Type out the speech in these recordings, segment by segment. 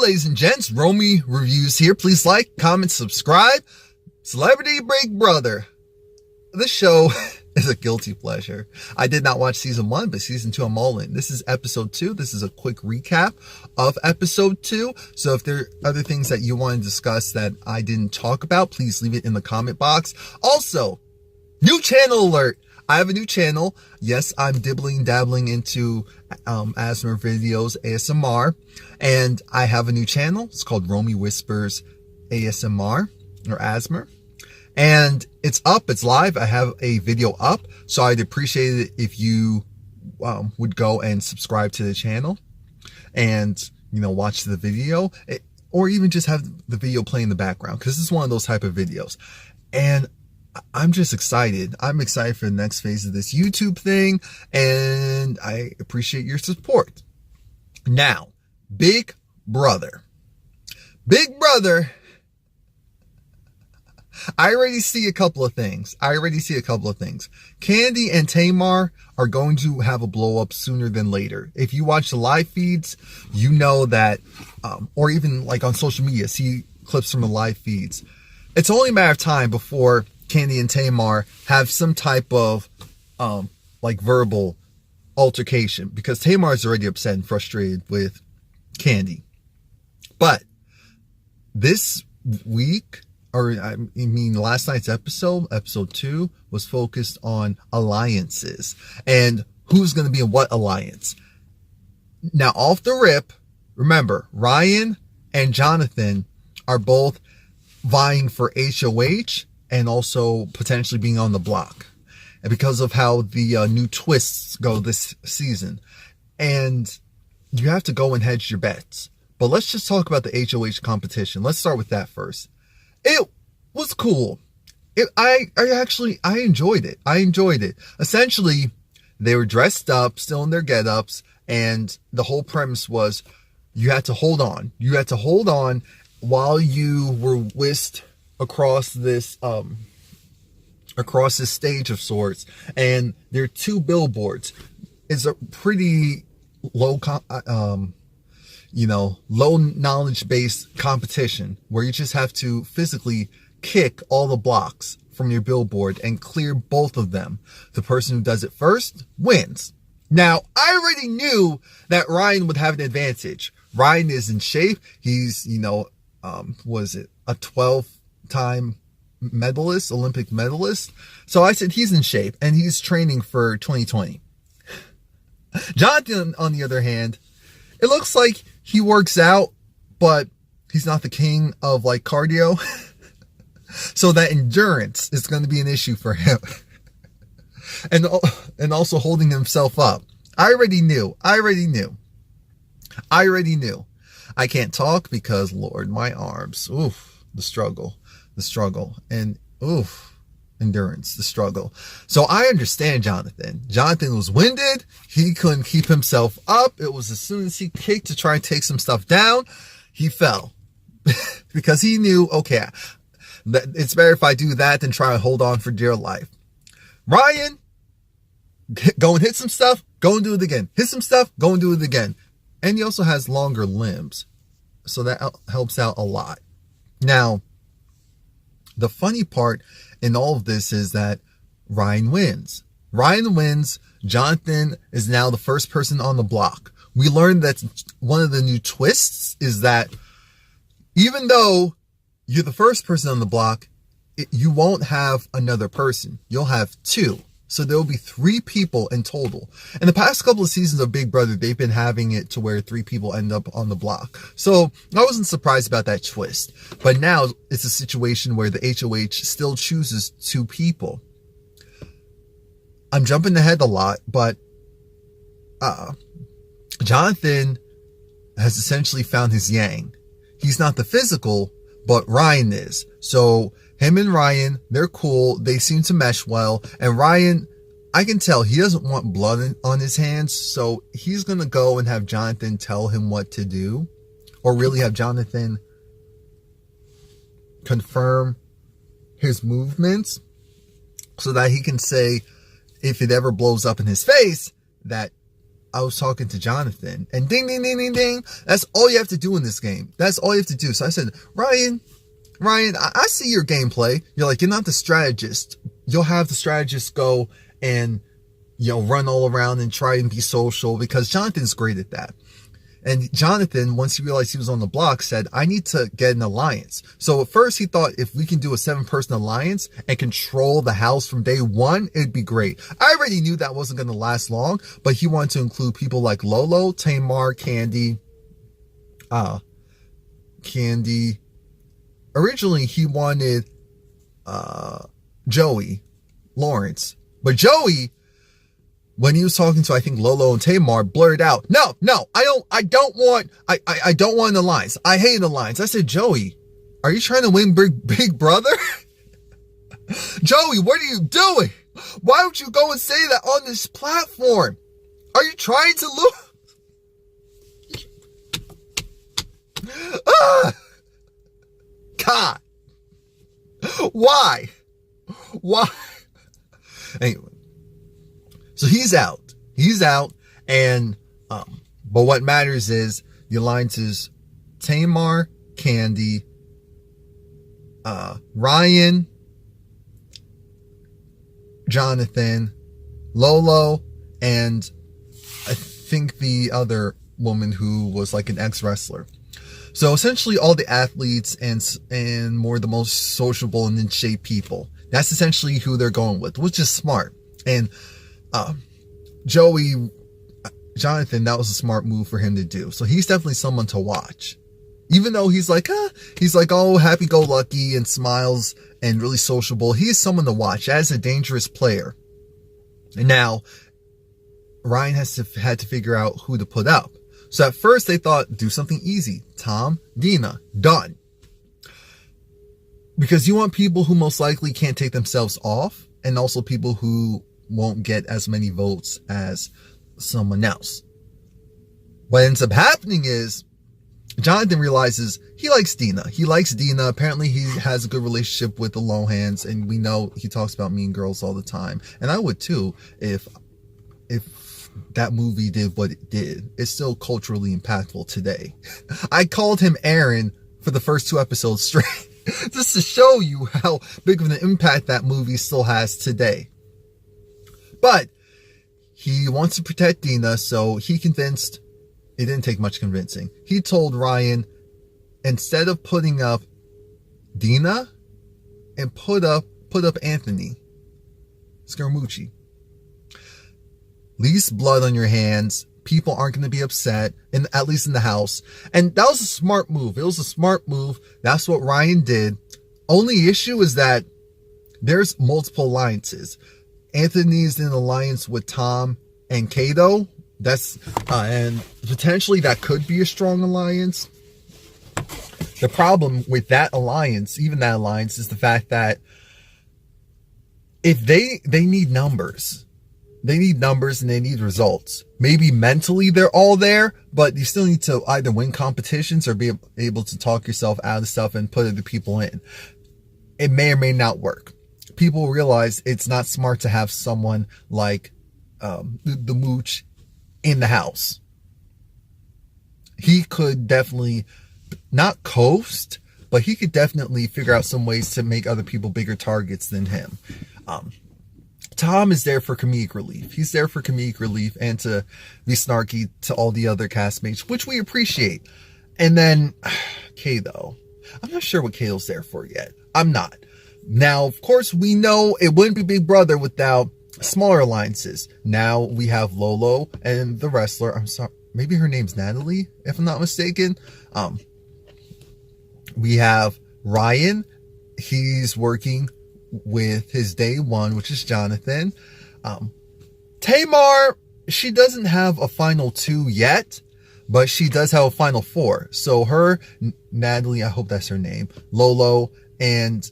ladies and gents, Romie Reviews here. Please like, comment, subscribe. Celebrity Big Brother. This show is a guilty pleasure. I did not watch season 1, but season 2 I'm all in. This is episode 2. This is a quick recap of episode 2. So if there are other things that you want to discuss that I didn't talk about, please leave it in the comment box. Also, new channel alert. I have a new channel. Yes, I'm dabbling into asthma videos, ASMR, and I have a new channel. It's called Romie Whispers ASMR or asthma, and it's up. It's live. I have a video up, so I'd appreciate it if you would go and subscribe to the channel, and watch the video, or even just have the video play in the background, because this is one of those type of videos, and I'm just excited. I'm excited for the next phase of this YouTube thing, and I appreciate your support. Now, Big Brother. Big Brother, I already see a couple of things. Kandi and Tamar are going to have a blow up sooner than later. If you watch the live feeds, you know that, or even like on social media, see clips from the live feeds. It's only a matter of time before Kandi and Tamar have some type of like verbal altercation, because Tamar is already upset and frustrated with Kandi. But this week, or I mean last night's episode 2, was focused on alliances and who's going to be in what alliance. Now, off the rip, remember, Ryan and Jonathan are both vying for HOH and also potentially being on the block, and because of how the new twists go this season, and you have to go and hedge your bets. But let's just talk about the HOH competition. Let's start with that first. It was cool. I enjoyed it. Essentially, they were dressed up, still in their get-ups, and the whole premise was you had to hold on. You had to hold on while you were whisked across this stage of sorts, and there are 2 billboards. It's a pretty low knowledge based competition where you just have to physically kick all the blocks from your billboard and clear both of them. The person who does it first wins. Now, I already knew that Ryan would have an advantage. Ryan is in shape. He's was it a 12-time medalist, Olympic medalist? So I said he's in shape and he's training for 2020. Jonathan, on the other hand, it looks like he works out, but he's not the king of like cardio. So that endurance is going to be an issue for him. and also holding himself up. I already knew. I can't talk because, Lord, my arms. Oof, the struggle, and endurance, the struggle. So I understand Jonathan. Jonathan was winded. He couldn't keep himself up. It was as soon as he kicked to try and take some stuff down, he fell. Because he knew, okay, it's better if I do that than try and hold on for dear life. Ryan, go and hit some stuff, go and do it again. Hit some stuff, go and do it again. And he also has longer limbs, so that helps out a lot. Now, the funny part in all of this is that Ryan wins. Jonathan is now the first person on the block. We learned that one of the new twists is that even though you're the first person on the block, you won't have another person. You'll have 2. So there will be 3 people in total. In the past couple of seasons of Big Brother, they've been having it to where 3 people end up on the block. So I wasn't surprised about that twist. But now it's a situation where the HOH still chooses 2 people. I'm jumping ahead a lot, but Jonathan has essentially found his yang. He's not the physical, but Ryan is. So him and Ryan, they're cool. They seem to mesh well. And Ryan, I can tell he doesn't want blood on his hands. So he's going to go and have Jonathan tell him what to do. Or really have Jonathan confirm his movements so that he can say, if it ever blows up in his face, that I was talking to Jonathan, and ding, ding, ding, ding, ding. That's all you have to do in this game. That's all you have to do. So I said, Ryan, I see your gameplay. You're like, you're not the strategist. You'll have the strategist go and, run all around and try and be social, because Jonathan's great at that. And Jonathan, once he realized he was on the block, said, I need to get an alliance. So at first he thought if we can do a 7-person alliance and control the house from day one, it'd be great. I already knew that wasn't going to last long, but he wanted to include people like Lolo, Tamar, Candy. Originally he wanted Joey, Lawrence. But Joey, when he was talking to, I think, Lolo and Tamar, blurted out, no, I don't want an alliance. I hate an alliance. I said, Joey, are you trying to win Big Brother? Joey, what are you doing? Why would you go and say that on this platform? Are you trying to lose? God. Why? Anyway. So he's out, and, but what matters is the alliance is Tamar, Candy, Ryan, Jonathan, Lolo, and I think the other woman who was like an ex-wrestler. So essentially all the athletes and more the most sociable and in shape people. That's essentially who they're going with, which is smart. And Jonathan, that was a smart move for him to do. So he's definitely someone to watch. Even though he's like, oh, happy-go-lucky and smiles and really sociable, he is someone to watch as a dangerous player. And now, Ryan had to figure out who to put up. So at first they thought, do something easy. Tom, Dina, done. Because you want people who most likely can't take themselves off, and also people who won't get as many votes as someone else. What ends up happening is Jonathan realizes he likes Dina. Apparently he has a good relationship with the Lohans, and we know he talks about Mean Girls all the time. And I would too if that movie did what it did. It's still culturally impactful today. I called him Aaron for the first 2 episodes straight, just to show you how big of an impact that movie still has today. But he wants to protect Dina, so he convinced, it didn't take much convincing. He told Ryan, instead of putting up Dina, and put up Anthony Scaramucci. Least blood on your hands. People aren't going to be upset, at least in the house. And that was a smart move. It was a smart move. That's what Ryan did. Only issue is that there's multiple alliances. Anthony's in an alliance with Tom and Kato. And potentially that could be a strong alliance. The problem with that alliance, even that alliance, is the fact that if they need numbers. They need numbers and they need results. Maybe mentally they're all there, but you still need to either win competitions or be able to talk yourself out of stuff and put other people in. It may or may not work. People realize it's not smart to have someone like the Mooch in the house. He could definitely not coast, but he could definitely figure out some ways to make other people bigger targets than him. Tom is there for comedic relief. He's there for comedic relief and to be snarky to all the other castmates, which we appreciate. And then Kato. I'm not sure what Kato's there for yet. I'm not. Now, of course, we know it wouldn't be Big Brother without smaller alliances. Now we have Lolo and the wrestler. I'm sorry. Maybe her name's Natalie, if I'm not mistaken. We have Ryan. He's working with his day one, which is Jonathan. Tamar, she doesn't have a final 2 yet, but she does have a final 4. So her, Natalie, I hope that's her name, Lolo, and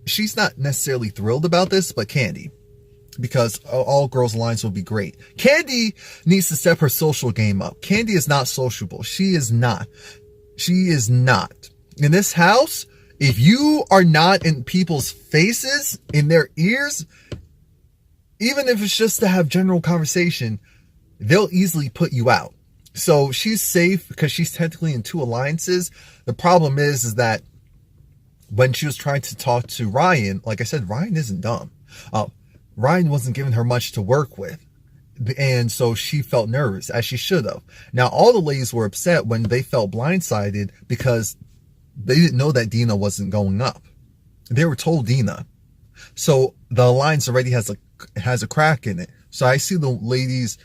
she's not necessarily thrilled about this, but Candy, because all girls alliance will be great. Candy needs to step her social game up. Candy is not sociable. She is not. In this house, if you are not in people's faces, in their ears, even if it's just to have general conversation, they'll easily put you out. So she's safe because she's technically in 2 alliances. The problem is that when she was trying to talk to Ryan, like I said, Ryan isn't dumb. Ryan wasn't giving her much to work with. And so she felt nervous, as she should have. Now, all the ladies were upset when they felt blindsided because they didn't know that Dina wasn't going up. They were told Dina. So the alliance already has a crack in it. So I see the ladies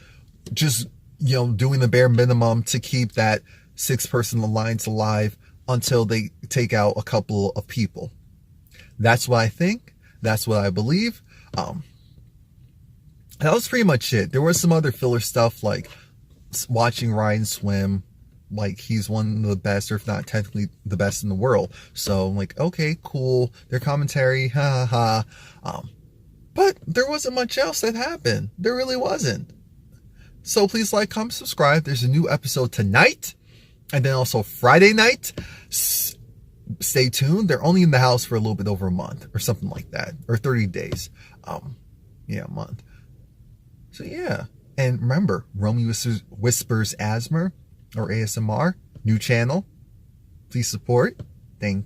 just, doing the bare minimum to keep that 6-person alliance alive until they take out a couple of people. That's what I think. That's what I believe. That was pretty much it. There was some other filler stuff like watching Ryan swim. Like, he's one of the best, or if not technically the best in the world. So I'm like, okay, cool. Their commentary, ha ha ha. But there wasn't much else that happened. There really wasn't. So please like, comment, subscribe. There's a new episode tonight. And then also Friday night. Stay tuned. They're only in the house for a little bit over a month or something like that. Or 30 days. Yeah, a month. So yeah. And remember, Romie Whispers Asthma or ASMR, new channel. Please support. Thank you.